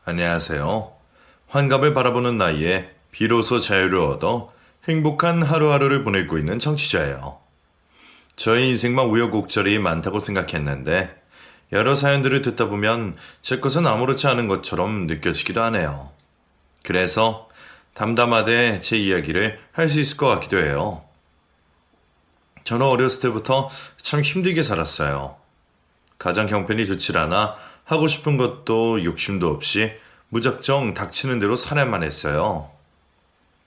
안녕하세요. 환갑을 바라보는 나이에 비로소 자유를 얻어 행복한 하루하루를 보내고 있는 청취자예요. 저의 인생만 우여곡절이 많다고 생각했는데 여러 사연들을 듣다 보면 제 것은 아무렇지 않은 것처럼 느껴지기도 하네요. 그래서 담담하게 제 이야기를 할 수 있을 것 같기도 해요. 저는 어렸을 때부터 참 힘들게 살았어요. 가장 형편이 좋질 않아 하고 싶은 것도 욕심도 없이 무작정 닥치는 대로 살아야만 했어요.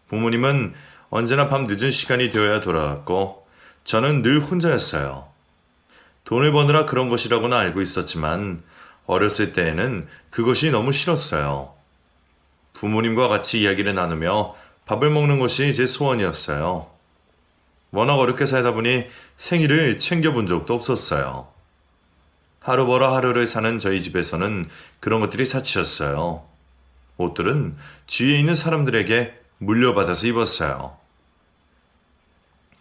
부모님은 언제나 밤 늦은 시간이 되어야 돌아왔고 저는 늘 혼자였어요. 돈을 버느라 그런 것이라고는 알고 있었지만 어렸을 때에는 그것이 너무 싫었어요. 부모님과 같이 이야기를 나누며 밥을 먹는 것이 제 소원이었어요. 워낙 어렵게 살다 보니 생일을 챙겨본 적도 없었어요. 하루 벌어 하루를 사는 저희 집에서는 그런 것들이 사치였어요. 옷들은 주위에 있는 사람들에게 물려받아서 입었어요.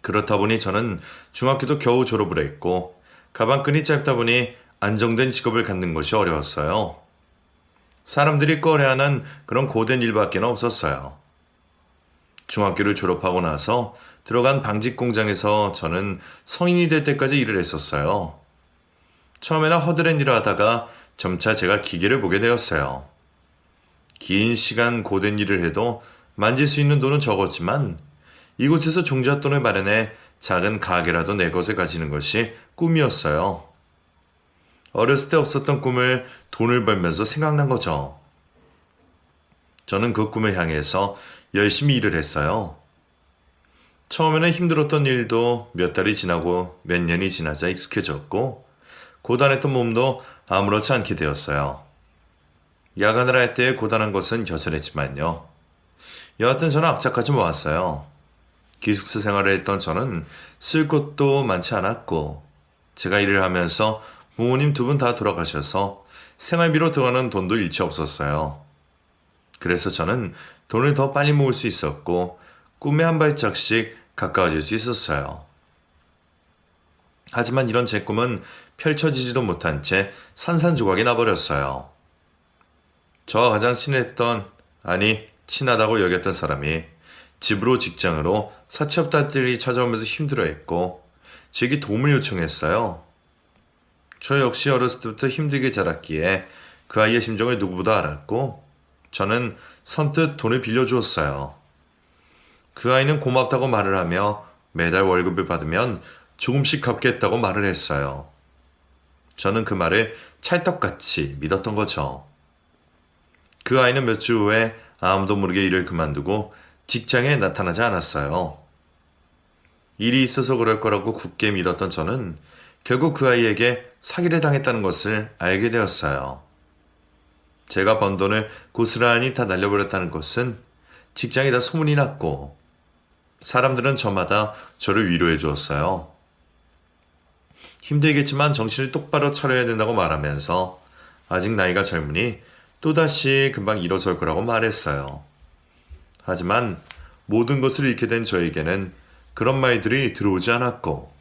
그렇다 보니 저는 중학교도 겨우 졸업을 했고 가방끈이 짧다 보니 안정된 직업을 갖는 것이 어려웠어요. 사람들이 꺼려하는 그런 고된 일밖에 없었어요. 중학교를 졸업하고 나서 들어간 방직 공장에서 저는 성인이 될 때까지 일을 했었어요. 처음에는 허드렛 일을 하다가 점차 제가 기계를 보게 되었어요. 긴 시간 고된 일을 해도 만질 수 있는 돈은 적었지만 이곳에서 종잣돈을 마련해 작은 가게라도 내 것을 가지는 것이 꿈이었어요. 어렸을 때 없었던 꿈을 돈을 벌면서 생각난 거죠. 저는 그 꿈을 향해서 열심히 일을 했어요. 처음에는 힘들었던 일도 몇 달이 지나고 몇 년이 지나자 익숙해졌고 고단했던 몸도 아무렇지 않게 되었어요. 야간을 할 때 고단한 것은 여전했지만요. 여하튼 저는 악착하지 모았어요. 기숙사 생활을 했던 저는 쓸 것도 많지 않았고 제가 일을 하면서 부모님 두 분 다 돌아가셔서 생활비로 들어가는 돈도 일치 없었어요. 그래서 저는 돈을 더 빨리 모을 수 있었고 꿈에 한 발짝씩 가까워질 수 있었어요. 하지만 이런 제 꿈은 펼쳐지지도 못한 채 산산조각이 나버렸어요. 저와 가장 친하다고 여겼던 사람이 집으로 직장으로 사채업자들이 찾아오면서 힘들어했고 제게 도움을 요청했어요. 저 역시 어렸을 때부터 힘들게 자랐기에 그 아이의 심정을 누구보다 알았고 저는 선뜻 돈을 빌려주었어요. 그 아이는 고맙다고 말을 하며 매달 월급을 받으면 조금씩 갚겠다고 말을 했어요. 저는 그 말을 찰떡같이 믿었던 거죠. 그 아이는 몇 주 후에 아무도 모르게 일을 그만두고 직장에 나타나지 않았어요. 일이 있어서 그럴 거라고 굳게 믿었던 저는 결국 그 아이에게 사기를 당했다는 것을 알게 되었어요. 제가 번 돈을 고스란히 다 날려버렸다는 것은 직장에 다 소문이 났고 사람들은 저마다 저를 위로해 주었어요. 힘들겠지만 정신을 똑바로 차려야 된다고 말하면서 아직 나이가 젊으니 또다시 금방 일어설 거라고 말했어요. 하지만 모든 것을 잃게 된 저에게는 그런 말들이 들어오지 않았고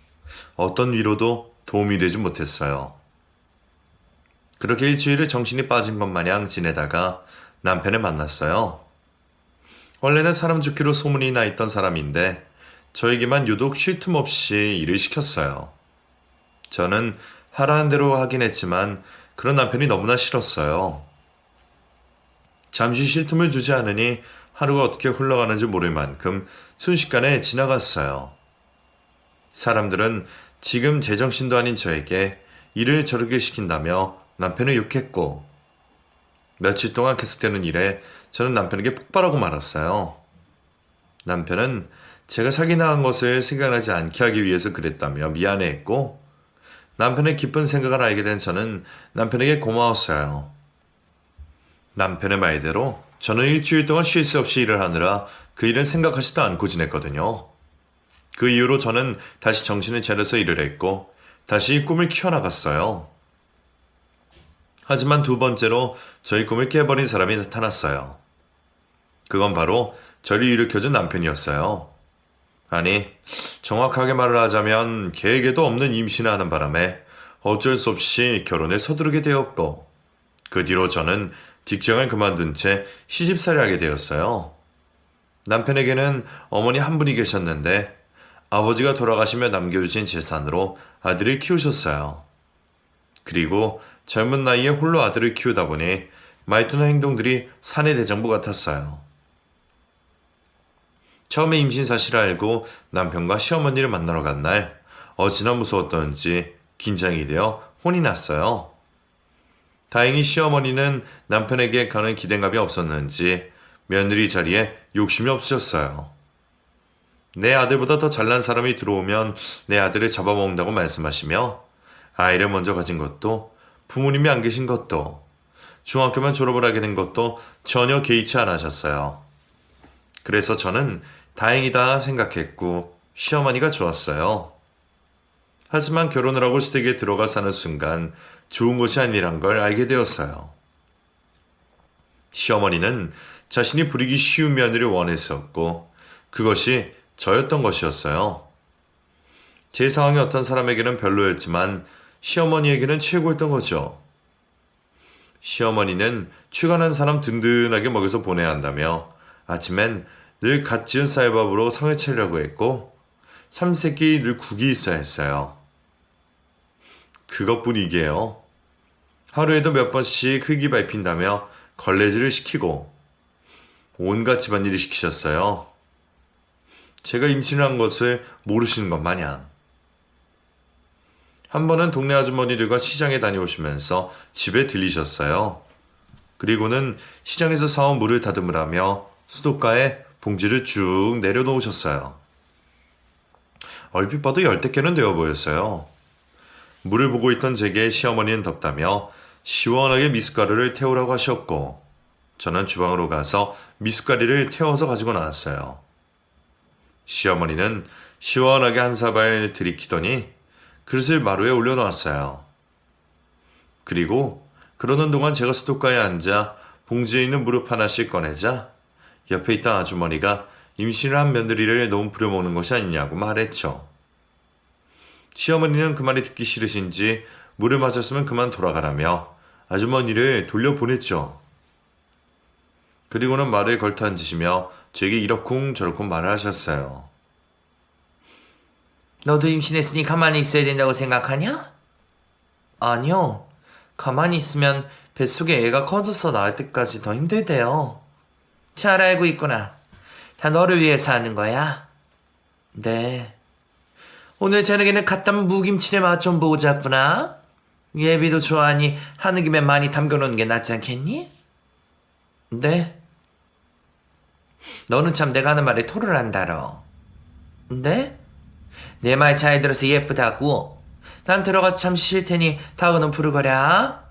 어떤 위로도 도움이 되지 못했어요. 그렇게 일주일을 정신이 빠진 것 마냥 지내다가 남편을 만났어요. 원래는 사람 좋기로 소문이 나 있던 사람인데 저에게만 유독 쉴 틈 없이 일을 시켰어요. 저는 하라는 대로 하긴 했지만 그런 남편이 너무나 싫었어요. 잠시 쉴 틈을 주지 않으니 하루가 어떻게 흘러가는지 모를 만큼 순식간에 지나갔어요. 사람들은 지금 제정신도 아닌 저에게 일을 저르게 시킨다며 남편을 욕했고 며칠 동안 계속되는 일에 저는 남편에게 폭발하고 말았어요. 남편은 제가 사기당한 것을 생각나지 않게 하기 위해서 그랬다며 미안해했고 남편의 깊은 생각을 알게 된 저는 남편에게 고마웠어요. 남편의 말대로 저는 일주일 동안 쉴 새 없이 일을 하느라 그 일은 생각하지도 않고 지냈거든요. 그 이후로 저는 다시 정신을 차려서 일을 했고 다시 꿈을 키워나갔어요. 하지만 두 번째로 저희 꿈을 깨버린 사람이 나타났어요. 그건 바로 저를 일으켜준 남편이었어요. 아니, 정확하게 말을 하자면 계획에도 없는 임신을 하는 바람에 어쩔 수 없이 결혼에 서두르게 되었고 그 뒤로 저는 직장을 그만둔 채 시집살이하게 되었어요. 남편에게는 어머니 한 분이 계셨는데 아버지가 돌아가시며 남겨주신 재산으로 아들을 키우셨어요. 그리고 젊은 나이에 홀로 아들을 키우다 보니 말투나 행동들이 사내 대장부 같았어요. 처음에 임신 사실을 알고 남편과 시어머니를 만나러 간 날 어찌나 무서웠던지 긴장이 되어 혼이 났어요. 다행히 시어머니는 남편에게 가는 기대감이 없었는지 며느리 자리에 욕심이 없으셨어요. 내 아들보다 더 잘난 사람이 들어오면 내 아들을 잡아먹는다고 말씀하시며 아이를 먼저 가진 것도 부모님이 안 계신 것도 중학교만 졸업을 하게 된 것도 전혀 개의치 않으셨어요. 그래서 저는 다행이다 생각했고 시어머니가 좋았어요. 하지만 결혼을 하고 시댁에 들어가 사는 순간 좋은 것이 아니란 걸 알게 되었어요. 시어머니는 자신이 부리기 쉬운 며느리를 원했었고 그것이 저였던 것이었어요. 제 상황이 어떤 사람에게는 별로였지만 시어머니에게는 최고였던 거죠. 시어머니는 출간한 사람 든든하게 먹여서 보내야 한다며 아침엔 늘 갓 지은 쌀밥으로 상을 차리려고 했고 삼시세끼 늘 국이 있어야 했어요. 그것뿐이게요. 하루에도 몇 번씩 흙이 밟힌다며 걸레질을 시키고 온갖 집안일을 시키셨어요. 제가 임신을 한 것을 모르시는 것 마냥. 한 번은 동네 아주머니들과 시장에 다녀오시면서 집에 들리셨어요. 그리고는 시장에서 사온 물을 다듬으라며 수도가에 봉지를 쭉 내려놓으셨어요. 얼핏 봐도 열댓 개는 되어 보였어요. 물을 보고 있던 제게 시어머니는 덥다며 시원하게 미숫가루를 태우라고 하셨고 저는 주방으로 가서 미숫가루를 태워서 가지고 나왔어요. 시어머니는 시원하게 한 사발 들이키더니 그릇을 마루에 올려놓았어요. 그리고 그러는 동안 제가 수도가에 앉아 봉지에 있는 무릎 하나씩 꺼내자 옆에 있던 아주머니가 임신을 한 며느리를 너무 부려먹는 것이 아니냐고 말했죠. 시어머니는 그 말이 듣기 싫으신지 물을 마셨으면 그만 돌아가라며 아주머니를 돌려보냈죠. 그리고는 말을 걸터앉으시며 제게 이러쿵저러쿵 말을 하셨어요. 너도 임신했으니 가만히 있어야 된다고 생각하냐? 아니요. 가만히 있으면 뱃속에 애가 커져서 나을 때까지 더 힘들대요. 잘 알고 있구나. 다 너를 위해서 하는 거야? 네. 오늘 저녁에는 갓 담은 무김치를 맛 좀 보자꾸나. 예비도 좋아하니 하는 김에 많이 담겨놓는 게 낫지 않겠니? 네. 너는 참 내가 하는 말에 토를 한다러. 네? 내 말 잘 들어서 예쁘다고. 난 들어가서 잠시 쉴 테니 다음은 부르거라.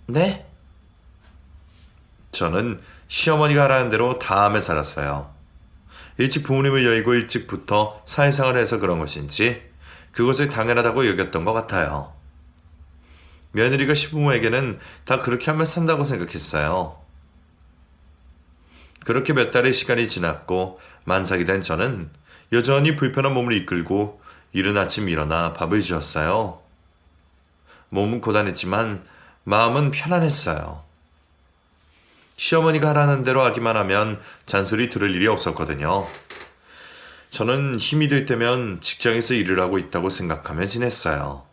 네? 저는 시어머니가 하라는 대로 다음에 살았어요. 일찍 부모님을 여의고 일찍부터 사회생활을 해서 그런 것인지 그것을 당연하다고 여겼던 것 같아요. 며느리가 시부모에게는 다 그렇게 하면 산다고 생각했어요. 그렇게 몇 달의 시간이 지났고 만삭이 된 저는 여전히 불편한 몸을 이끌고 이른 아침 일어나 밥을 지었어요. 몸은 고단했지만 마음은 편안했어요. 시어머니가 하라는 대로 하기만 하면 잔소리 들을 일이 없었거든요. 저는 힘이 들 때면 직장에서 일을 하고 있다고 생각하며 지냈어요.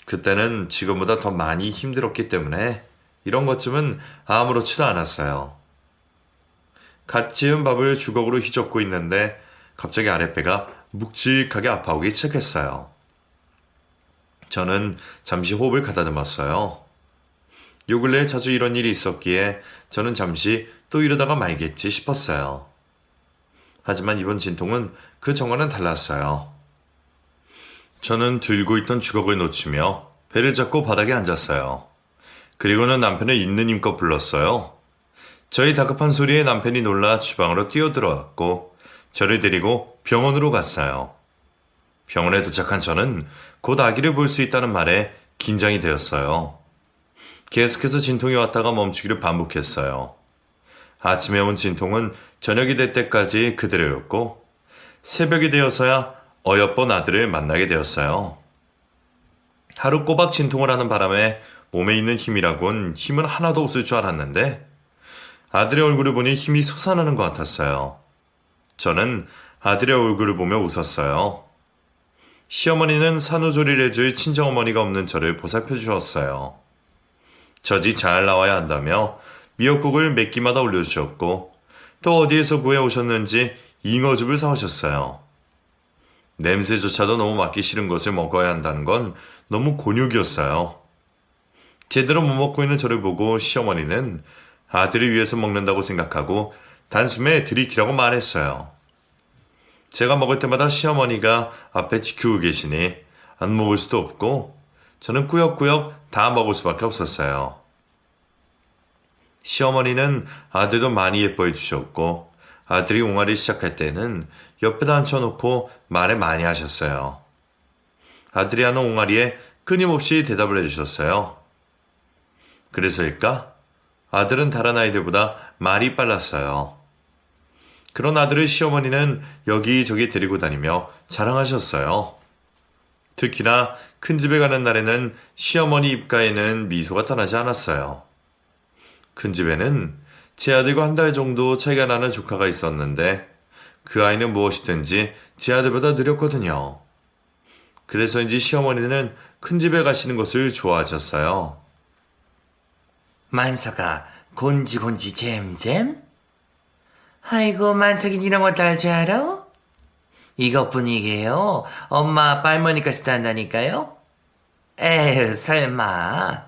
그때는 지금보다 더 많이 힘들었기 때문에 이런 것쯤은 아무렇지도 않았어요. 갓 지은 밥을 주걱으로 휘젓고 있는데 갑자기 아랫배가 묵직하게 아파오기 시작했어요. 저는 잠시 호흡을 가다듬었어요. 요 근래에 자주 이런 일이 있었기에 저는 잠시 또 이러다가 말겠지 싶었어요. 하지만 이번 진통은 그 전과는 달랐어요. 저는 들고 있던 주걱을 놓치며 배를 잡고 바닥에 앉았어요. 그리고는 남편을 있는 힘껏 불렀어요. 저희 다급한 소리에 남편이 놀라 주방으로 뛰어들어왔고 저를 데리고 병원으로 갔어요. 병원에 도착한 저는 곧 아기를 볼 수 있다는 말에 긴장이 되었어요. 계속해서 진통이 왔다가 멈추기를 반복했어요. 아침에 온 진통은 저녁이 될 때까지 그대로였고 새벽이 되어서야 어여쁜 아들을 만나게 되었어요. 하루 꼬박 진통을 하는 바람에 몸에 있는 힘이라곤 힘은 하나도 없을 줄 알았는데 아들의 얼굴을 보니 힘이 솟아나는 것 같았어요. 저는 아들의 얼굴을 보며 웃었어요. 시어머니는 산후조리를 해줄 친정어머니가 없는 저를 보살펴 주었어요. 젖이 잘 나와야 한다며 미역국을 몇 끼마다 올려주셨고 또 어디에서 구해오셨는지 잉어죽을 사오셨어요. 냄새조차도 너무 맡기 싫은 것을 먹어야 한다는 건 너무 곤욕이었어요. 제대로 못 먹고 있는 저를 보고 시어머니는 아들을 위해서 먹는다고 생각하고 단숨에 들이키라고 말했어요. 제가 먹을 때마다 시어머니가 앞에 지키고 계시니 안 먹을 수도 없고 저는 꾸역꾸역 다 먹을 수밖에 없었어요. 시어머니는 아들도 많이 예뻐해 주셨고 아들이 옹알이 시작할 때는 옆에다 앉혀놓고 말을 많이 하셨어요. 아들이 하는 옹알이에 끊임없이 대답을 해주셨어요. 그래서일까? 아들은 다른 아이들보다 말이 빨랐어요. 그런 아들을 시어머니는 여기저기 데리고 다니며 자랑하셨어요. 특히나 큰 집에 가는 날에는 시어머니 입가에는 미소가 떠나지 않았어요. 큰 집에는 제 아들과 한 달 정도 차이가 나는 조카가 있었는데 그 아이는 무엇이든지 제 아들보다 느렸거든요. 그래서인지 시어머니는 큰 집에 가시는 것을 좋아하셨어요. 만석아, 곤지곤지 잼잼? 아이고, 만석이 이런 것도 알 줄 알아? 이것뿐이게요. 엄마, 아빠, 할머니까지도 한다니까요. 에휴, 설마.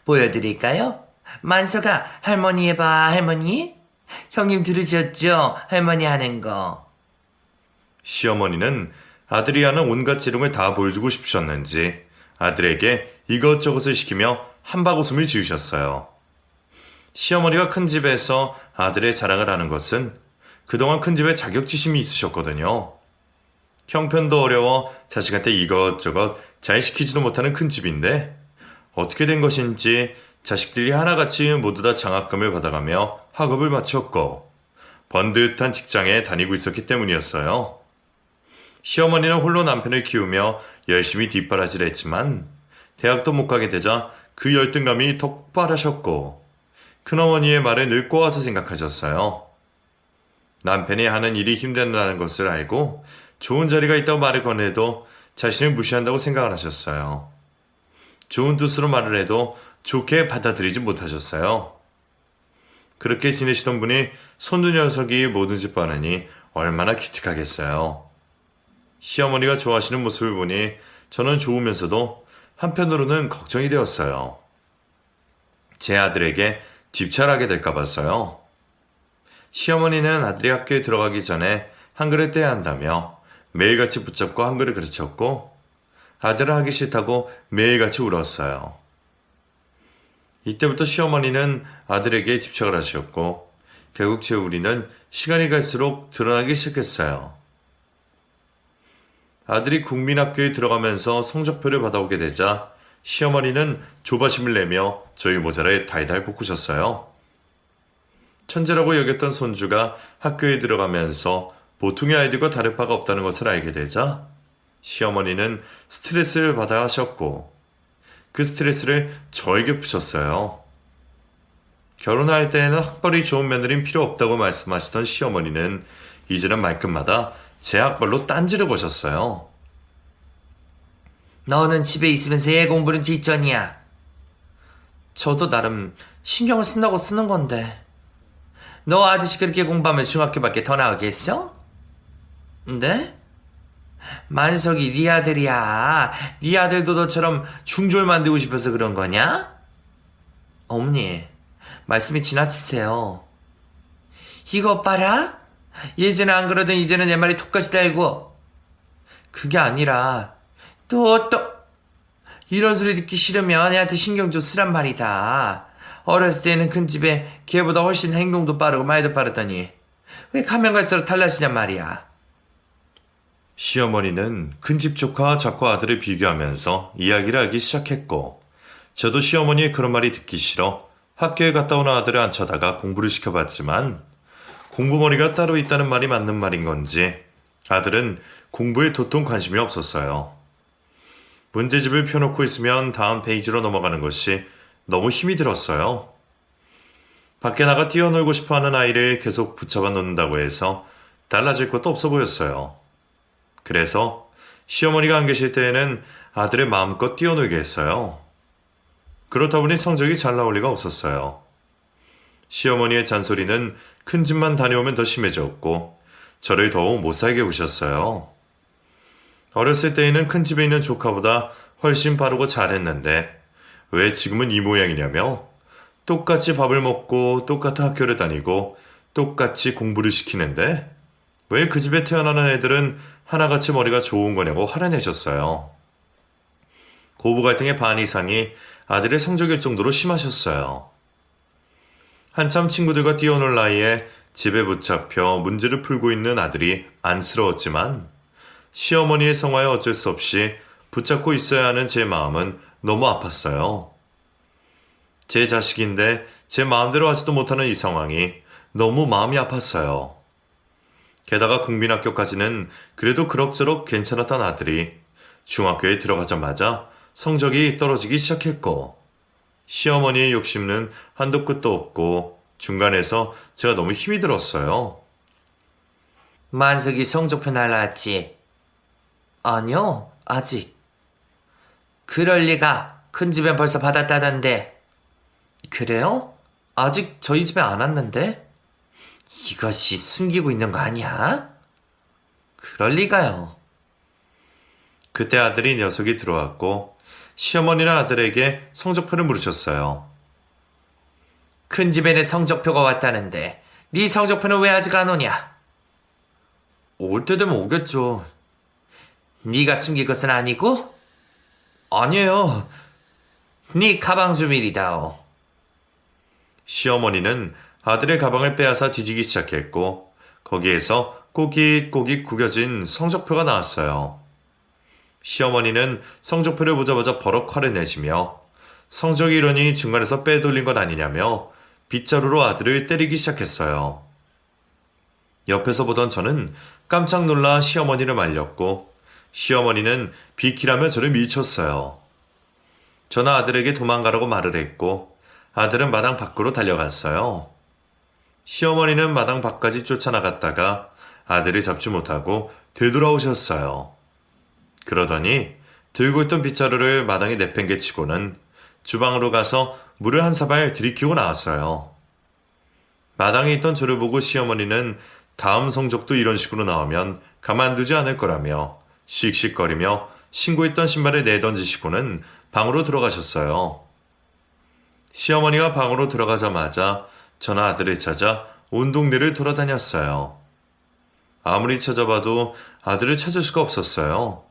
보여드릴까요? 만석아, 할머니 해봐, 할머니. 형님 들으셨죠? 할머니 하는 거. 시어머니는 아들이 하는 온갖 재롱을 다 보여주고 싶으셨는지 아들에게 이것저것을 시키며 한바구음을 지으셨어요. 시어머니가 큰 집에서 아들의 자랑을 하는 것은 그동안 큰 집에 자격지심이 있으셨거든요. 형편도 어려워 자식한테 이것저것 잘 시키지도 못하는 큰 집인데 어떻게 된 것인지 자식들이 하나같이 모두 다 장학금을 받아가며 학업을 마쳤고 번듯한 직장에 다니고 있었기 때문이었어요. 시어머니는 홀로 남편을 키우며 열심히 뒷바라지를 했지만 대학도 못 가게 되자 그 열등감이 더 폭발하셨고 큰어머니의 말에 늘 꼬아서 생각하셨어요. 남편이 하는 일이 힘든다는 것을 알고 좋은 자리가 있다고 말을 건네도 자신을 무시한다고 생각을 하셨어요. 좋은 뜻으로 말을 해도 좋게 받아들이지 못하셨어요. 그렇게 지내시던 분이 손주 녀석이 뭐든지 뻔하니 얼마나 기특하겠어요. 시어머니가 좋아하시는 모습을 보니 저는 좋으면서도 한편으로는 걱정이 되었어요. 제 아들에게 집찰하게 될까 봤어요. 시어머니는 아들이 학교에 들어가기 전에 한글을 떼야 한다며 매일같이 붙잡고 한글을 가르쳤고 아들은 하기 싫다고 매일같이 울었어요. 이때부터 시어머니는 아들에게 집착을 하셨고 결국 제 우리는 시간이 갈수록 드러나기 시작했어요. 아들이 국민학교에 들어가면서 성적표를 받아오게 되자 시어머니는 조바심을 내며 저희 모자를 달달 볶으셨어요. 천재라고 여겼던 손주가 학교에 들어가면서 보통의 아이들과 다를 바가 없다는 것을 알게 되자 시어머니는 스트레스를 받아 하셨고 그 스트레스를 저에게 푸셨어요. 결혼할 때에는 학벌이 좋은 며느리는 필요 없다고 말씀하시던 시어머니는 이제는 말끝마다 제 학벌로 딴지를 거셨어요. 너는 집에 있으면서 애 공부는 뒷전이야. 저도 나름 신경을 쓴다고 쓰는 건데. 너 아저씨 그렇게 공부하면 중학교밖에 더 나오겠어? 네? 만석이 네 아들이야. 네 아들도 너처럼 중졸 만들고 싶어서 그런 거냐? 어머니, 말씀이 지나치세요. 이것 봐라. 예전에 안 그러던 이제는 내 말이 톡같이 달고. 그게 아니라 또 이런 소리 듣기 싫으면 애한테 신경 좀 쓰란 말이다. 어렸을 때는 큰 집에 걔보다 훨씬 행동도 빠르고 말도 빠르더니 왜 가면 갈수록 달라지냔 말이야. 시어머니는 큰집 조카와 자꾸 아들을 비교하면서 이야기를 하기 시작했고 저도 시어머니의 그런 말이 듣기 싫어 학교에 갔다 오는 아들을 앉혀다가 공부를 시켜봤지만 공부머리가 따로 있다는 말이 맞는 말인 건지 아들은 공부에 도통 관심이 없었어요. 문제집을 펴놓고 있으면 다음 페이지로 넘어가는 것이 너무 힘이 들었어요. 밖에 나가 뛰어놀고 싶어하는 아이를 계속 붙잡아 놓는다고 해서 달라질 것도 없어 보였어요. 그래서 시어머니가 안 계실 때에는 아들의 마음껏 뛰어놀게 했어요. 그렇다 보니 성적이 잘 나올 리가 없었어요. 시어머니의 잔소리는 큰 집만 다녀오면 더 심해졌고 저를 더욱 못 살게 구셨어요. 어렸을 때에는 큰 집에 있는 조카보다 훨씬 바르고 잘했는데 왜 지금은 이 모양이냐며 똑같이 밥을 먹고 똑같은 학교를 다니고 똑같이 공부를 시키는데 왜 그 집에 태어나는 애들은 하나같이 머리가 좋은 거냐고 화를 내셨어요. 고부 갈등의 반 이상이 아들의 성적일 정도로 심하셨어요. 한참 친구들과 뛰어놀 나이에 집에 붙잡혀 문제를 풀고 있는 아들이 안쓰러웠지만 시어머니의 성화에 어쩔 수 없이 붙잡고 있어야 하는 제 마음은 너무 아팠어요. 제 자식인데 제 마음대로 하지도 못하는 이 상황이 너무 마음이 아팠어요. 게다가 국민학교까지는 그래도 그럭저럭 괜찮았던 아들이 중학교에 들어가자마자 성적이 떨어지기 시작했고 시어머니의 욕심은 한도 끝도 없고 중간에서 제가 너무 힘이 들었어요. 만석이 성적표 날라왔지? 아니요, 아직. 그럴 리가. 큰 집엔 벌써 받았다던데. 그래요? 아직 저희 집에 안 왔는데? 이것이 숨기고 있는 거 아니야? 그럴 리가요. 그때 아들이 녀석이 들어왔고 시어머니는 아들에게 성적표를 물으셨어요. 큰 집에는 성적표가 왔다는데 네 성적표는 왜 아직 안 오냐? 올 때 되면 오겠죠. 네가 숨길 것은 아니고? 아니에요. 네 가방 주밀이다오. 시어머니는 아들의 가방을 빼앗아 뒤지기 시작했고 거기에서 꼬깃꼬깃 구겨진 성적표가 나왔어요. 시어머니는 성적표를 보자마자 버럭 화를 내시며 성적이 이러니 중간에서 빼돌린 것 아니냐며 빗자루로 아들을 때리기 시작했어요. 옆에서 보던 저는 깜짝 놀라 시어머니를 말렸고 시어머니는 비키라며 저를 밀쳤어요. 저는 아들에게 도망가라고 말을 했고 아들은 마당 밖으로 달려갔어요. 시어머니는 마당 밖까지 쫓아나갔다가 아들을 잡지 못하고 되돌아오셨어요. 그러더니 들고 있던 빗자루를 마당에 내팽개치고는 주방으로 가서 물을 한 사발 들이키고 나왔어요. 마당에 있던 저를 보고 시어머니는 다음 성적도 이런 식으로 나오면 가만두지 않을 거라며 씩씩거리며 신고했던 신발을 내던지시고는 방으로 들어가셨어요. 시어머니가 방으로 들어가자마자 저는 아들을 찾아 온 동네를 돌아다녔어요. 아무리 찾아봐도 아들을 찾을 수가 없었어요.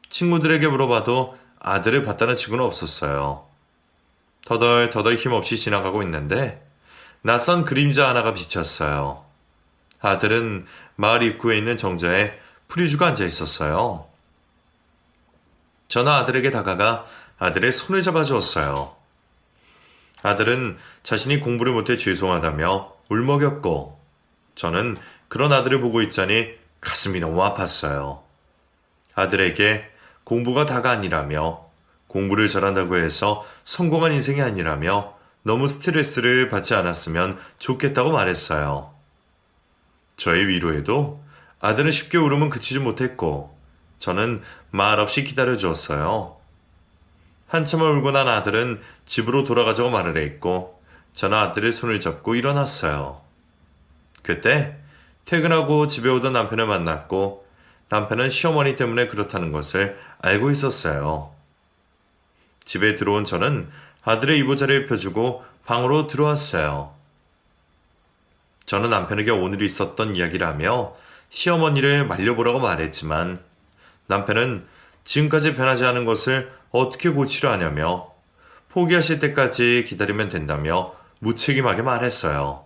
친구들에게 물어봐도 아들을 봤다는 친구는 없었어요. 터덜터덜 힘없이 지나가고 있는데 낯선 그림자 하나가 비쳤어요. 아들은 마을 입구에 있는 정자에 풀이 죽어 앉아 있었어요. 저는 아들에게 다가가 아들의 손을 잡아주었어요. 아들은 자신이 공부를 못해 죄송하다며 울먹였고 저는 그런 아들을 보고 있자니 가슴이 너무 아팠어요. 아들에게 공부가 다가 아니라며 공부를 잘한다고 해서 성공한 인생이 아니라며 너무 스트레스를 받지 않았으면 좋겠다고 말했어요. 저의 위로에도 아들은 쉽게 울음은 그치지 못했고 저는 말없이 기다려주었어요. 한참을 울고 난 아들은 집으로 돌아가자고 말을 했고 저는 아들의 손을 잡고 일어났어요. 그때 퇴근하고 집에 오던 남편을 만났고 남편은 시어머니 때문에 그렇다는 것을 알고 있었어요. 집에 들어온 저는 아들의 이부자리를 펴주고 방으로 들어왔어요. 저는 남편에게 오늘 있었던 이야기를 하며 시어머니를 말려보라고 말했지만 남편은 지금까지 변하지 않은 것을 어떻게 고치려 하냐며 포기하실 때까지 기다리면 된다며 무책임하게 말했어요.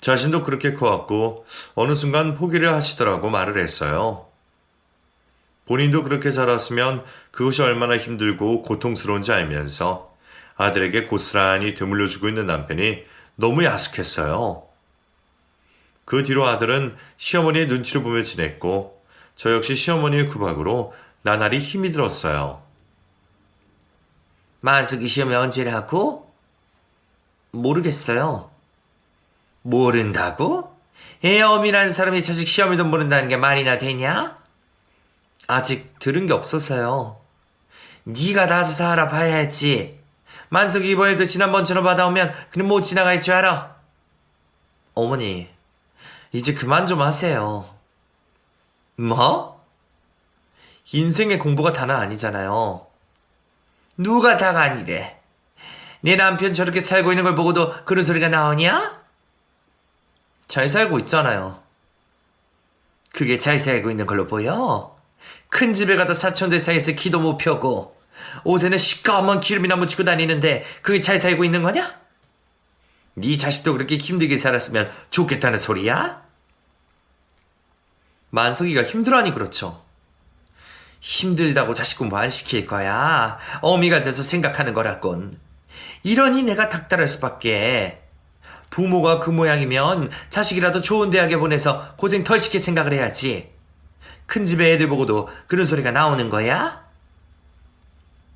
자신도 그렇게 커왔고 어느 순간 포기를 하시더라고 말을 했어요. 본인도 그렇게 자랐으면 그것이 얼마나 힘들고 고통스러운지 알면서 아들에게 고스란히 되물려주고 있는 남편이 너무 야속했어요. 그 뒤로 아들은 시어머니의 눈치를 보며 지냈고 저 역시 시어머니의 구박으로 나날이 힘이 들었어요. 만석이 시험이 언제라고? 모르겠어요. 모른다고? 애엄이라는 사람이 자식 시험에도 모른다는 게 말이나 되냐? 아직 들은 게 없어서요. 네가 나서서 알아봐야 했지. 만석이 이번에도 지난번처럼 받아오면 그냥 못 지나갈 줄 알아. 어머니, 이제 그만 좀 하세요. 뭐? 인생의 공부가 다는 아니잖아요. 누가 다가 아니래. 내 남편 저렇게 살고 있는 걸 보고도 그런 소리가 나오냐? 잘 살고 있잖아요. 그게 잘 살고 있는 걸로 보여? 큰 집에 가도 사촌들 사이에서 기도 못 펴고 옷에는 시꺼먼 기름이나 묻히고 다니는데 그게 잘 살고 있는 거냐? 네 자식도 그렇게 힘들게 살았으면 좋겠다는 소리야? 만석이가 힘들어하니 그렇죠. 힘들다고 자식 공부 안 시킬 거야. 어미가 돼서 생각하는 거라곤. 이러니 내가 닥달할 수밖에. 부모가 그 모양이면 자식이라도 좋은 대학에 보내서 고생 덜 시킬 생각을 해야지. 큰 집에 애들 보고도 그런 소리가 나오는 거야?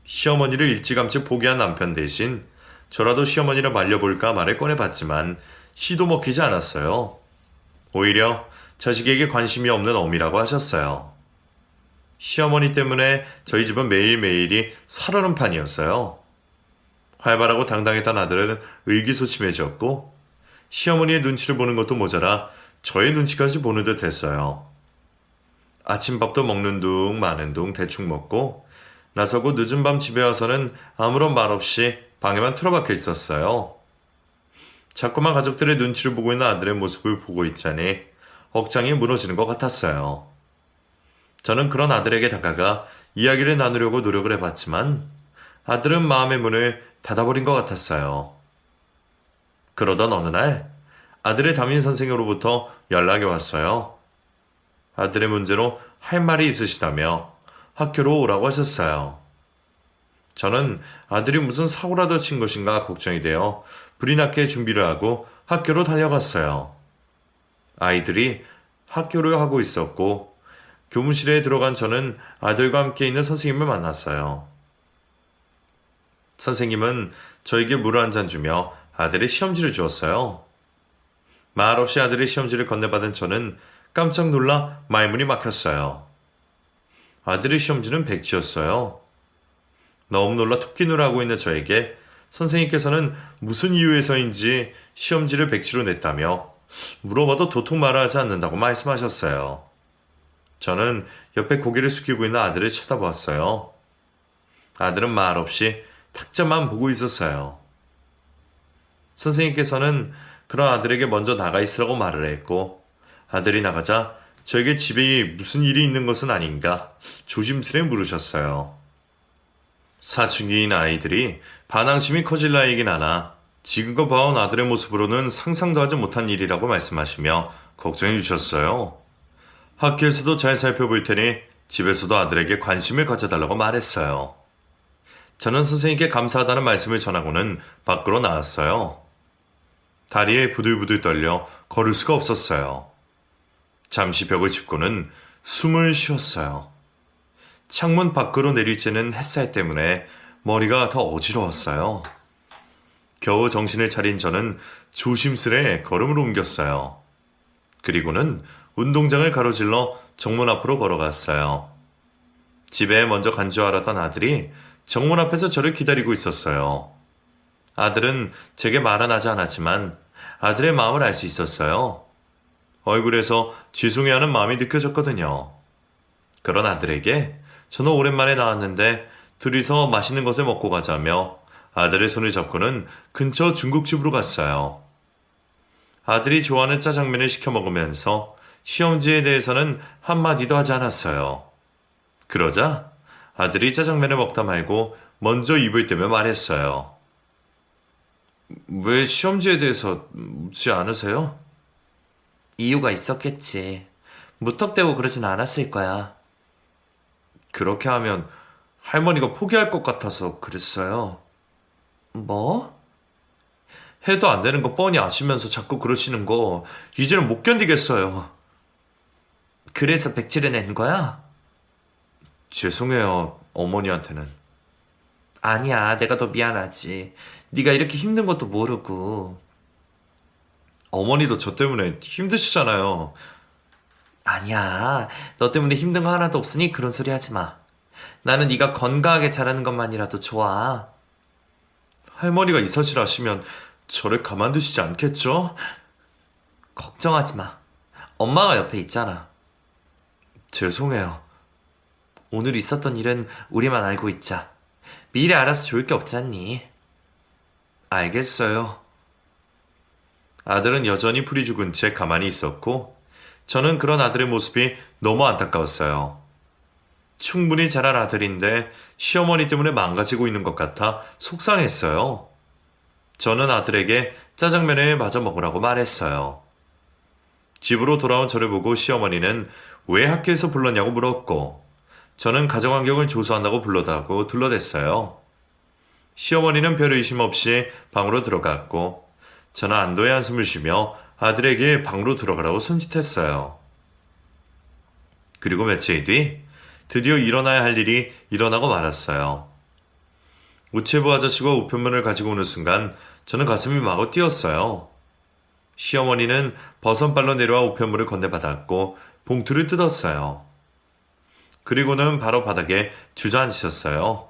시어머니를 일찌감치 포기한 남편 대신 저라도 시어머니를 말려볼까 말을 꺼내봤지만 시도 먹히지 않았어요. 오히려 자식에게 관심이 없는 어미라고 하셨어요. 시어머니 때문에 저희 집은 매일매일이 살얼음 판이었어요. 활발하고 당당했던 아들은 의기소침해졌고 시어머니의 눈치를 보는 것도 모자라 저의 눈치까지 보는 듯 했어요. 아침밥도 먹는 둥 마는 둥 대충 먹고 나서고 늦은 밤 집에 와서는 아무런 말 없이 방에만 틀어박혀 있었어요. 자꾸만 가족들의 눈치를 보고 있는 아들의 모습을 보고 있자니 억장이 무너지는 것 같았어요. 저는 그런 아들에게 다가가 이야기를 나누려고 노력을 해봤지만 아들은 마음의 문을 닫아버린 것 같았어요. 그러던 어느 날 아들의 담임 선생으로부터 연락이 왔어요. 아들의 문제로 할 말이 있으시다며 학교로 오라고 하셨어요. 저는 아들이 무슨 사고라도 친 것인가 걱정이 되어 불이 났게 준비를 하고 학교로 달려갔어요. 아이들이 학교를 하고 있었고 교무실에 들어간 저는 아들과 함께 있는 선생님을 만났어요. 선생님은 저에게 물 한 잔 주며 아들의 시험지를 주었어요. 말없이 아들의 시험지를 건네받은 저는 깜짝 놀라 말문이 막혔어요. 아들의 시험지는 백지였어요. 너무 놀라 토끼눈을 하고 있는 저에게 선생님께서는 무슨 이유에서인지 시험지를 백지로 냈다며 물어봐도 도통 말을 하지 않는다고 말씀하셨어요. 저는 옆에 고개를 숙이고 있는 아들을 쳐다보았어요. 아들은 말없이 탁자만 보고 있었어요. 선생님께서는 그런 아들에게 먼저 나가 있으라고 말을 했고 아들이 나가자 저에게 집에 무슨 일이 있는 것은 아닌가 조심스레 물으셨어요. 사춘기인 아이들이 반항심이 커질 나이긴 하나 지금껏 봐온 아들의 모습으로는 상상도 하지 못한 일이라고 말씀하시며 걱정해 주셨어요. 학교에서도 잘 살펴볼 테니 집에서도 아들에게 관심을 가져달라고 말했어요. 저는 선생님께 감사하다는 말씀을 전하고는 밖으로 나왔어요. 다리에 부들부들 떨려 걸을 수가 없었어요. 잠시 벽을 짚고는 숨을 쉬었어요. 창문 밖으로 내리쬐는 햇살 때문에 머리가 더 어지러웠어요. 겨우 정신을 차린 저는 조심스레 걸음을 옮겼어요. 그리고는 운동장을 가로질러 정문 앞으로 걸어갔어요. 집에 먼저 간 줄 알았던 아들이 정문 앞에서 저를 기다리고 있었어요. 아들은 제게 말은 하지 않았지만 아들의 마음을 알 수 있었어요. 얼굴에서 죄송해하는 마음이 느껴졌거든요. 그런 아들에게 저는 오랜만에 나왔는데 둘이서 맛있는 것을 먹고 가자며 아들의 손을 잡고는 근처 중국집으로 갔어요. 아들이 좋아하는 짜장면을 시켜 먹으면서 시험지에 대해서는 한마디도 하지 않았어요. 그러자 아들이 짜장면을 먹다 말고 먼저 입을 떼며 말했어요. 왜 시험지에 대해서 묻지 않으세요? 이유가 있었겠지. 무턱대고 그러진 않았을 거야. 그렇게 하면 할머니가 포기할 것 같아서 그랬어요. 뭐? 해도 안 되는 거 뻔히 아시면서 자꾸 그러시는 거 이제는 못 견디겠어요. 그래서 백지를 낸 거야? 죄송해요, 어머니한테는. 아니야, 내가 더 미안하지. 네가 이렇게 힘든 것도 모르고. 어머니도 저 때문에 힘드시잖아요. 아니야, 너 때문에 힘든 거 하나도 없으니 그런 소리 하지 마. 나는 네가 건강하게 자라는 것만이라도 좋아. 할머니가 이 사실 아시면 저를 가만두시지 않겠죠? 걱정하지 마. 엄마가 옆에 있잖아. 죄송해요. 오늘 있었던 일은 우리만 알고 있자. 미래 알아서 좋을 게 없잖니. 알겠어요. 아들은 여전히 풀이 죽은 채 가만히 있었고, 저는 그런 아들의 모습이 너무 안타까웠어요. 충분히 자란 아들인데 시어머니 때문에 망가지고 있는 것 같아 속상했어요. 저는 아들에게 짜장면에 마저 먹으라고 말했어요. 집으로 돌아온 저를 보고 시어머니는 왜 학교에서 불렀냐고 물었고, 저는 가정환경을 조사한다고 불러다고 둘러댔어요. 시어머니는 별 의심 없이 방으로 들어갔고, 저는 안도의 한숨을 쉬며 아들에게 방으로 들어가라고 손짓했어요. 그리고 며칠 뒤 드디어 일어나야 할 일이 일어나고 말았어요. 우체부 아저씨가 우편물을 가지고 오는 순간 저는 가슴이 마구 뛰었어요. 시어머니는 버선발로 내려와 우편물을 건네받았고 봉투를 뜯었어요. 그리고는 바로 바닥에 주저앉으셨어요.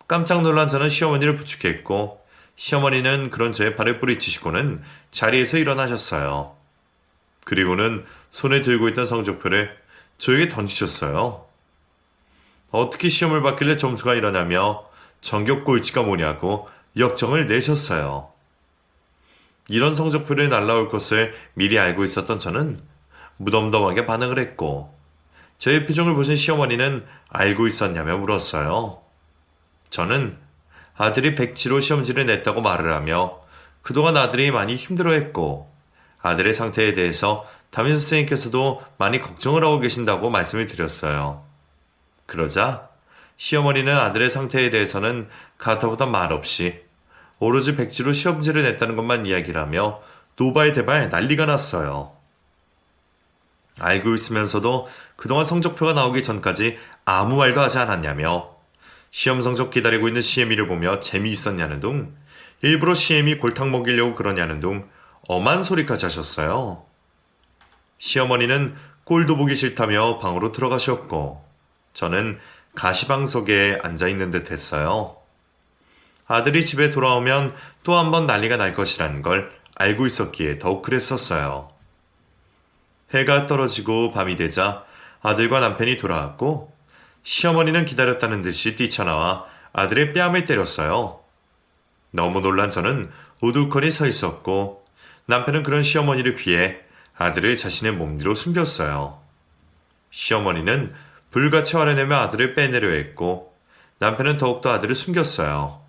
깜짝 놀란 저는 시어머니를 부축했고, 시어머니는 그런 저의 발을 뿌리치시고는 자리에서 일어나셨어요. 그리고는 손에 들고 있던 성적표를 저에게 던지셨어요. 어떻게 시험을 받길래 점수가 이러냐며 전교 꼴찌가 뭐냐고 역정을 내셨어요. 이런 성적표를 날라올 것을 미리 알고 있었던 저는 무덤덤하게 반응을 했고, 저의 표정을 보신 시어머니는 알고 있었냐며 물었어요. 저는 아들이 백지로 시험지를 냈다고 말을 하며 그동안 아들이 많이 힘들어했고 아들의 상태에 대해서 담임 선생님께서도 많이 걱정을 하고 계신다고 말씀을 드렸어요. 그러자 시어머니는 아들의 상태에 대해서는 가타부터 말없이 오로지 백지로 시험지를 냈다는 것만 이야기를 하며 노발대발 난리가 났어요. 알고 있으면서도 그동안 성적표가 나오기 전까지 아무 말도 하지 않았냐며, 시험 성적 기다리고 있는 시애미를 보며 재미있었냐는 둥, 일부러 시애미 골탕 먹이려고 그러냐는 둥 엄한 소리까지 하셨어요. 시어머니는 꼴도 보기 싫다며 방으로 들어가셨고, 저는 가시방석에 앉아있는 듯 했어요. 아들이 집에 돌아오면 또 한 번 난리가 날 것이라는 걸 알고 있었기에 더욱 그랬었어요. 해가 떨어지고 밤이 되자 아들과 남편이 돌아왔고, 시어머니는 기다렸다는 듯이 뛰쳐나와 아들의 뺨을 때렸어요. 너무 놀란 저는 우두커니 서 있었고, 남편은 그런 시어머니를 피해 아들을 자신의 몸 뒤로 숨겼어요. 시어머니는 불같이 화를 내며 아들을 빼내려 했고, 남편은 더욱더 아들을 숨겼어요.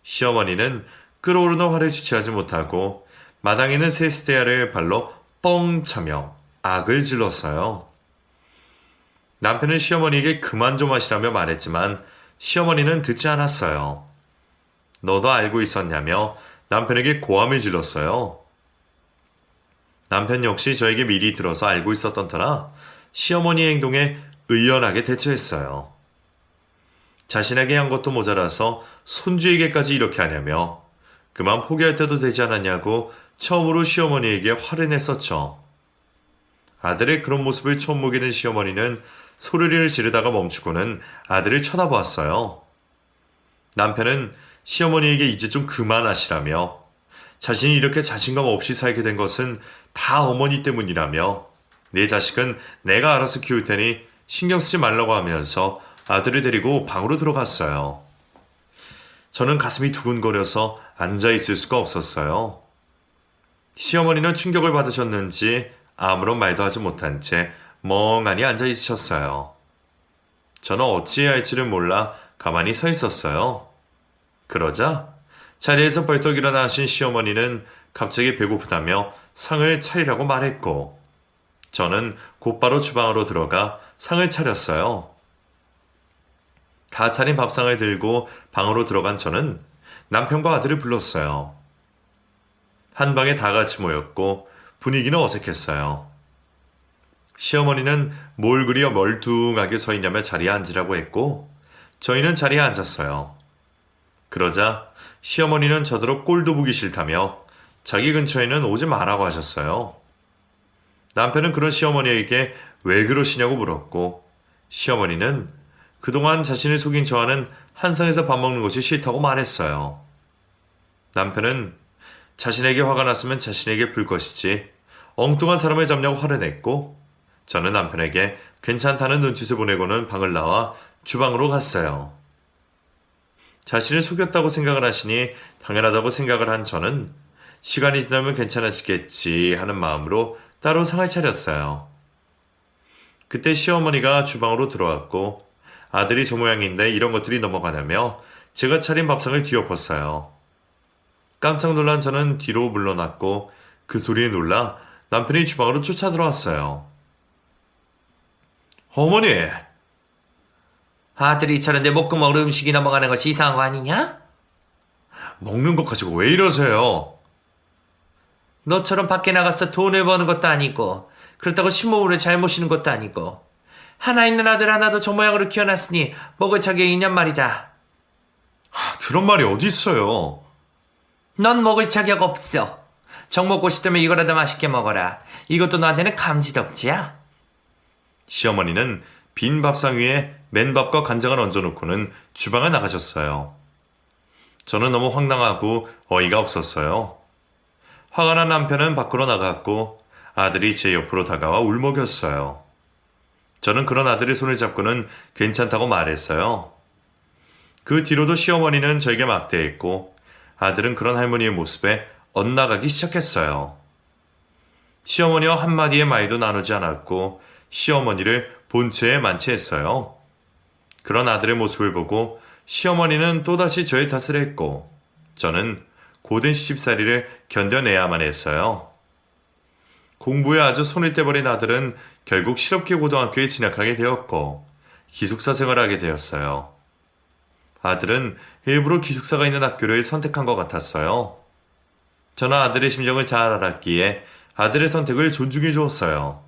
시어머니는 끓어오르는 화를 주체하지 못하고 마당에 있는 세수대야를 발로 뻥 차며 악을 질렀어요. 남편은 시어머니에게 그만 좀 하시라며 말했지만 시어머니는 듣지 않았어요. 너도 알고 있었냐며 남편에게 고함을 질렀어요. 남편 역시 저에게 미리 들어서 알고 있었던 터라 시어머니의 행동에 의연하게 대처했어요. 자신에게 한 것도 모자라서 손주에게까지 이렇게 하냐며 그만 포기할 때도 되지 않았냐고 처음으로 시어머니에게 화를 냈었죠. 아들의 그런 모습을 처음 보게 된 시어머니는 소리를 지르다가 멈추고는 아들을 쳐다보았어요. 남편은 시어머니에게 이제 좀 그만하시라며, 자신이 이렇게 자신감 없이 살게 된 것은 다 어머니 때문이라며, 내 자식은 내가 알아서 키울 테니 신경 쓰지 말라고 하면서 아들을 데리고 방으로 들어갔어요. 저는 가슴이 두근거려서 앉아있을 수가 없었어요. 시어머니는 충격을 받으셨는지 아무런 말도 하지 못한 채 멍하니 앉아있으셨어요. 저는 어찌해야 할지를 몰라 가만히 서 있었어요. 그러자 자리에서 벌떡 일어나신 시어머니는 갑자기 배고프다며 상을 차리라고 말했고, 저는 곧바로 주방으로 들어가 상을 차렸어요. 다 차린 밥상을 들고 방으로 들어간 저는 남편과 아들을 불렀어요. 한 방에 다 같이 모였고 분위기는 어색했어요. 시어머니는 뭘 그리 멀뚱하게 서 있냐며 자리에 앉으라고 했고 저희는 자리에 앉았어요. 그러자 시어머니는 저더러 꼴도 보기 싫다며 자기 근처에는 오지 말라고 하셨어요. 남편은 그런 시어머니에게 왜 그러시냐고 물었고 시어머니는 그동안 자신을 속인 저와는 한상에서 밥 먹는 것이 싫다고 말했어요. 남편은 자신에게 화가 났으면 자신에게 불 것이지 엉뚱한 사람을 잡냐고 화를 냈고 저는 남편에게 괜찮다는 눈짓을 보내고는 방을 나와 주방으로 갔어요. 자신을 속였다고 생각을 하시니 당연하다고 생각을 한 저는 시간이 지나면 괜찮아지겠지 하는 마음으로 따로 상을 차렸어요. 그때 시어머니가 주방으로 들어왔고 아들이 저 모양인데 이런 것들이 넘어가냐며 제가 차린 밥상을 뒤엎었어요. 깜짝 놀란 저는 뒤로 물러났고 그 소리에 놀라 남편이 주방으로 쫓아 들어왔어요. 어머니! 아들이 저런데 목구멍으로 음식이 넘어가는 것이 이상한 거 아니냐? 먹는 것 가지고 왜 이러세요? 너처럼 밖에 나가서 돈을 버는 것도 아니고 그렇다고 심호흡을 잘 모시는 것도 아니고 하나 있는 아들 하나도 저 모양으로 키워놨으니 먹을 자격이 있냔 말이다. 그런 말이 어디 있어요? 넌 먹을 자격 없어. 정 먹고 싶다면 이거라도 맛있게 먹어라. 이것도 너한테는 감지덕지야. 시어머니는 빈 밥상 위에 맨밥과 간장을 얹어놓고는 주방에 나가셨어요. 저는 너무 황당하고 어이가 없었어요. 화가 난 남편은 밖으로 나갔고 아들이 제 옆으로 다가와 울먹였어요. 저는 그런 아들의 손을 잡고는 괜찮다고 말했어요. 그 뒤로도 시어머니는 저에게 막대했고 아들은 그런 할머니의 모습에 엇나가기 시작했어요. 시어머니와 한마디의 말도 나누지 않았고 시어머니를 본체에 만취했어요. 그런 아들의 모습을 보고 시어머니는 또다시 저의 탓을 했고 저는 고된 시집살이를 견뎌내야만 했어요. 공부에 아주 손을 떼버린 아들은 결국 실업계 고등학교에 진학하게 되었고 기숙사 생활을 하게 되었어요. 아들은 일부러 기숙사가 있는 학교를 선택한 것 같았어요. 저는 아들의 심정을 잘 알았기에 아들의 선택을 존중해 주었어요.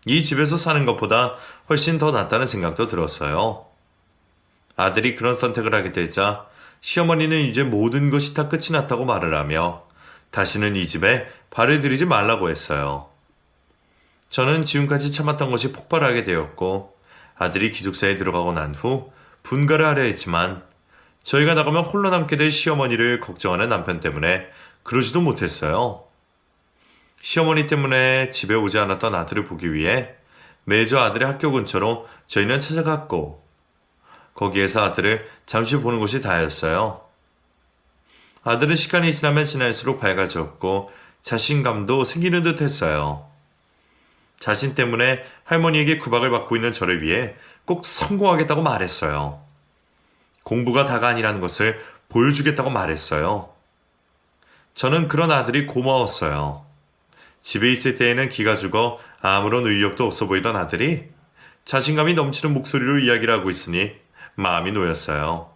이 집에서 사는 것보다 훨씬 더 낫다는 생각도 들었어요. 아들이 그런 선택을 하게 되자 시어머니는 이제 모든 것이 다 끝이 났다고 말을 하며 다시는 이 집에 발을 들이지 말라고 했어요. 저는 지금까지 참았던 것이 폭발하게 되었고 아들이 기숙사에 들어가고 난 후 분가를 하려 했지만 저희가 나가면 홀로 남게 될 시어머니를 걱정하는 남편 때문에 그러지도 못했어요. 시어머니 때문에 집에 오지 않았던 아들을 보기 위해 매주 아들의 학교 근처로 저희는 찾아갔고 거기에서 아들을 잠시 보는 것이 다였어요. 아들은 시간이 지나면 지날수록 밝아졌고 자신감도 생기는 듯 했어요. 자신 때문에 할머니에게 구박을 받고 있는 저를 위해 꼭 성공하겠다고 말했어요. 공부가 다가 아니라는 것을 보여주겠다고 말했어요. 저는 그런 아들이 고마웠어요. 집에 있을 때에는 기가 죽어 아무런 의욕도 없어 보이던 아들이 자신감이 넘치는 목소리로 이야기를 하고 있으니 마음이 놓였어요.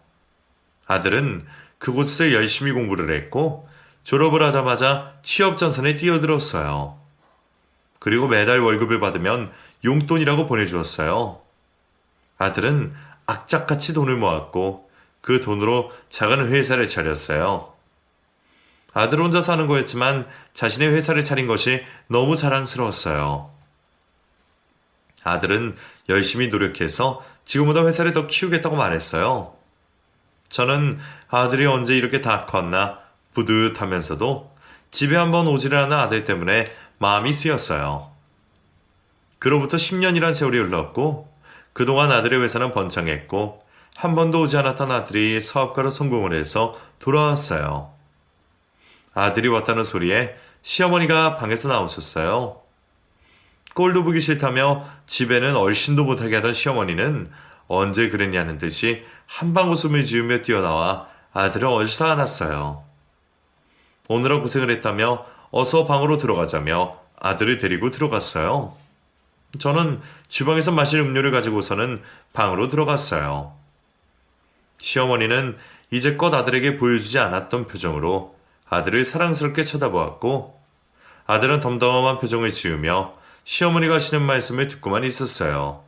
아들은 그곳에서 열심히 공부를 했고 졸업을 하자마자 취업 전선에 뛰어들었어요. 그리고 매달 월급을 받으면 용돈이라고 보내주었어요. 아들은 악착같이 돈을 모았고 그 돈으로 작은 회사를 차렸어요. 아들 혼자 사는 거였지만 자신의 회사를 차린 것이 너무 자랑스러웠어요. 아들은 열심히 노력해서 지금보다 회사를 더 키우겠다고 말했어요. 저는 아들이 언제 이렇게 다 컸나 뿌듯하면서도 집에 한번 오지를 않은 아들 때문에 마음이 쓰였어요. 그로부터 10년이란 세월이 흘렀고 그동안 아들의 회사는 번창했고 한 번도 오지 않았던 아들이 사업가로 성공을 해서 돌아왔어요. 아들이 왔다는 소리에 시어머니가 방에서 나오셨어요. 꼴도 보기 싫다며 집에는 얼씬도 못하게 하던 시어머니는 언제 그랬냐는 듯이 한방 웃음을 지으며 뛰어나와 아들을 어디서 안았어요. 오늘은 고생을 했다며 어서 방으로 들어가자며 아들을 데리고 들어갔어요. 저는 주방에서 마실 음료를 가지고서는 방으로 들어갔어요. 시어머니는 이제껏 아들에게 보여주지 않았던 표정으로 아들을 사랑스럽게 쳐다보았고 아들은 덤덤한 표정을 지으며 시어머니가 하시는 말씀을 듣고만 있었어요.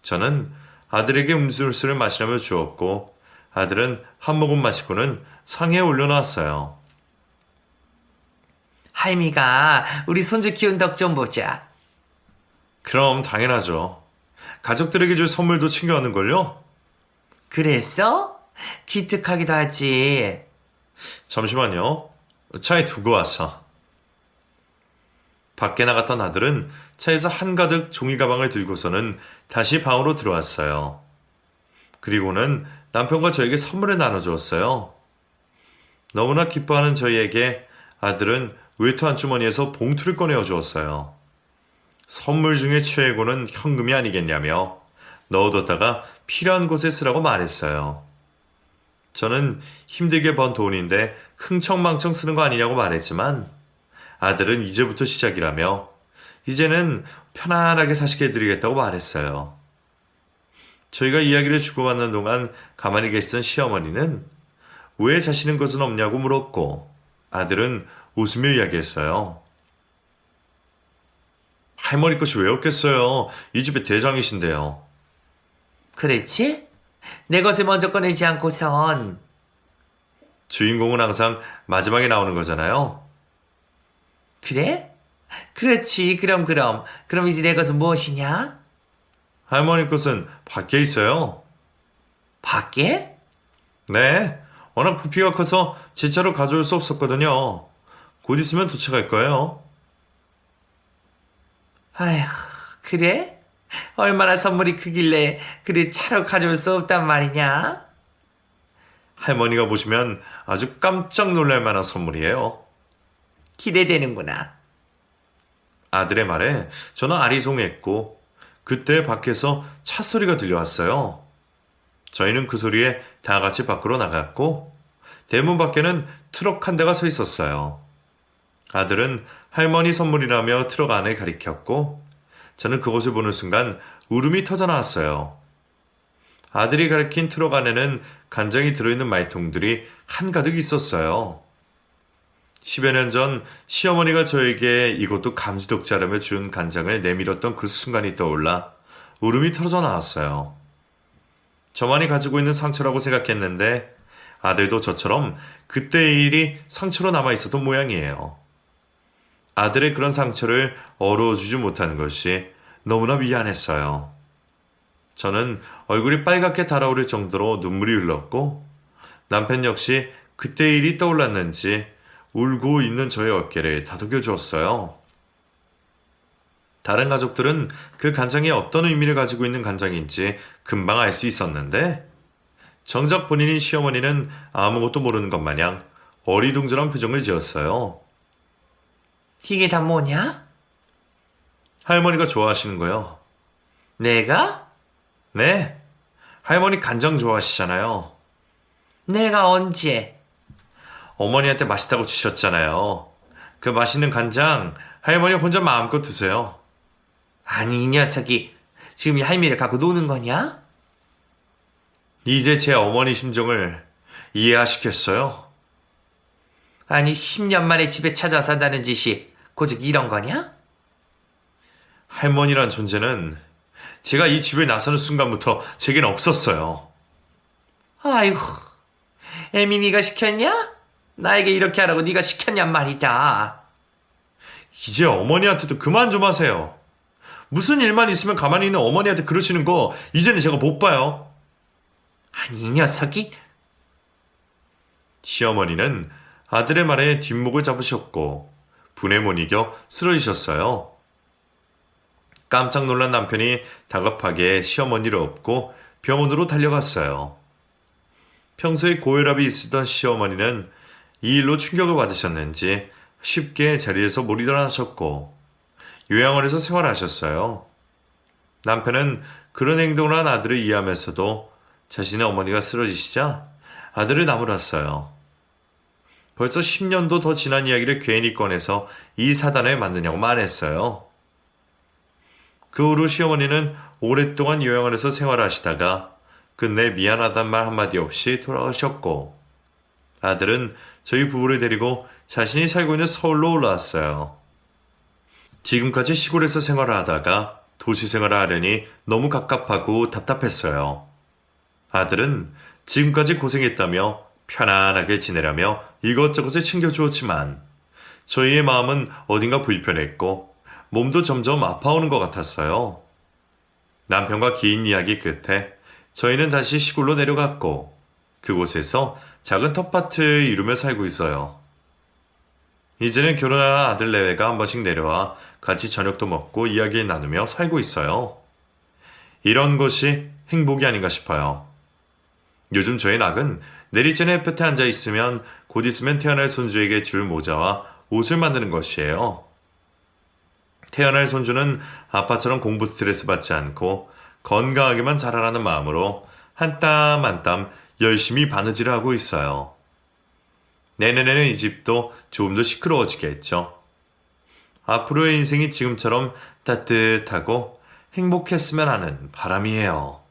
저는 아들에게 음료수를 마시라며 주었고 아들은 한 모금 마시고는 상에 올려놓았어요. 할미가 우리 손주 키운 덕 좀 보자. 그럼 당연하죠. 가족들에게 줄 선물도 챙겨왔는걸요? 그랬어? 기특하기도 하지. 잠시만요. 차에 두고 와서. 밖에 나갔던 아들은 차에서 한가득 종이 가방을 들고서는 다시 방으로 들어왔어요. 그리고는 남편과 저에게 선물을 나눠주었어요. 너무나 기뻐하는 저희에게 아들은 외투 한 주머니에서 봉투를 꺼내어 주었어요. 선물 중에 최고는 현금이 아니겠냐며 넣어뒀다가 필요한 곳에 쓰라고 말했어요. 저는 힘들게 번 돈인데 흥청망청 쓰는 거 아니냐고 말했지만 아들은 이제부터 시작이라며 이제는 편안하게 사시게 해드리겠다고 말했어요. 저희가 이야기를 주고받는 동안 가만히 계시던 시어머니는 왜 자시는 것은 없냐고 물었고 아들은 웃으며 이야기했어요. 할머니 것이 왜 없겠어요? 이 집의 대장이신데요. 그랬지? 내 것을 먼저 꺼내지 않고선. 주인공은 항상 마지막에 나오는 거잖아요. 그래? 그렇지. 그럼. 그럼 이제 내 것은 무엇이냐? 할머니 것은 밖에 있어요. 밖에? 네, 워낙 부피가 커서 제 차로 가져올 수 없었거든요. 곧 있으면 도착할 거예요. 아휴, 그래? 얼마나 선물이 크길래 그래 차로 가져올 수 없단 말이냐? 할머니가 보시면 아주 깜짝 놀랄 만한 선물이에요. 기대되는구나. 아들의 말에 저는 아리송했고 그때 밖에서 차 소리가 들려왔어요. 저희는 그 소리에 다 같이 밖으로 나갔고 대문 밖에는 트럭 한 대가 서 있었어요. 아들은 할머니 선물이라며 트럭 안을 가리켰고 저는 그것을 보는 순간 울음이 터져 나왔어요. 아들이 가리킨 트럭 안에는 간장이 들어있는 말통들이 한가득 있었어요. 10여 년 전 시어머니가 저에게 이것도 감지덕지하라며 준 간장을 내밀었던 그 순간이 떠올라 울음이 터져 나왔어요. 저만이 가지고 있는 상처라고 생각했는데 아들도 저처럼 그때의 일이 상처로 남아있었던 모양이에요. 아들의 그런 상처를 어루어주지 못하는 것이 너무나 미안했어요. 저는 얼굴이 빨갛게 달아오를 정도로 눈물이 흘렀고 남편 역시 그때의 일이 떠올랐는지 울고 있는 저의 어깨를 다독여 주었어요. 다른 가족들은 그 간장이 어떤 의미를 가지고 있는 간장인지 금방 알 수 있었는데 정작 본인인 시어머니는 아무것도 모르는 것 마냥 어리둥절한 표정을 지었어요. 이게 다 뭐냐? 할머니가 좋아하시는 거요. 내가? 네, 할머니 간장 좋아하시잖아요. 내가 언제? 어머니한테 맛있다고 주셨잖아요. 그 맛있는 간장 할머니 혼자 마음껏 드세요. 아니 이 녀석이 지금 이 할미를 갖고 노는 거냐? 이제 제 어머니 심정을 이해하시겠어요? 아니 10년 만에 집에 찾아서 한다는 짓이 고작 이런 거냐? 할머니란 존재는 제가 이 집을 나서는 순간부터 제겐 없었어요. 아이고 애미 네가 시켰냐? 나에게 이렇게 하라고 네가 시켰냔 말이다. 이제 어머니한테도 그만 좀 하세요. 무슨 일만 있으면 가만히 있는 어머니한테 그러시는 거 이제는 제가 못 봐요. 아니 이 녀석이 시어머니는 아들의 말에 뒷목을 잡으셨고 분에 못 이겨 쓰러지셨어요. 깜짝 놀란 남편이 다급하게 시어머니를 업고 병원으로 달려갔어요. 평소에 고혈압이 있으던 시어머니는 이 일로 충격을 받으셨는지 쉽게 자리에서 못 일어나셨고 요양원에서 생활하셨어요. 남편은 그런 행동을 한 아들을 이해하면서도 자신의 어머니가 쓰러지시자 아들을 나무랐어요. 벌써 10년도 더 지난 이야기를 괜히 꺼내서 이 사단을 만드냐고 말했어요. 그 후로 시어머니는 오랫동안 요양원에서 생활하시다가 끝내 미안하단 말 한마디 없이 돌아가셨고 아들은 저희 부부를 데리고 자신이 살고 있는 서울로 올라왔어요. 지금까지 시골에서 생활을 하다가 도시 생활을 하려니 너무 갑갑하고 답답했어요. 아들은 지금까지 고생했다며 편안하게 지내라며 이것저것을 챙겨주었지만 저희의 마음은 어딘가 불편했고 몸도 점점 아파오는 것 같았어요. 남편과 긴 이야기 끝에 저희는 다시 시골로 내려갔고 그곳에서 작은 텃밭을 이루며 살고 있어요. 이제는 결혼한 아들 내외가 한 번씩 내려와 같이 저녁도 먹고 이야기 나누며 살고 있어요. 이런 것이 행복이 아닌가 싶어요. 요즘 저희 낙은 내리쬐는 햇볕에 앉아 있으면 곧 있으면 태어날 손주에게 줄 모자와 옷을 만드는 것이에요. 태어날 손주는 아빠처럼 공부 스트레스 받지 않고 건강하게만 자라라는 마음으로 한 땀 한 땀 열심히 바느질을 하고 있어요. 내년에는 이 집도 조금 더 시끄러워지겠죠. 앞으로의 인생이 지금처럼 따뜻하고 행복했으면 하는 바람이에요.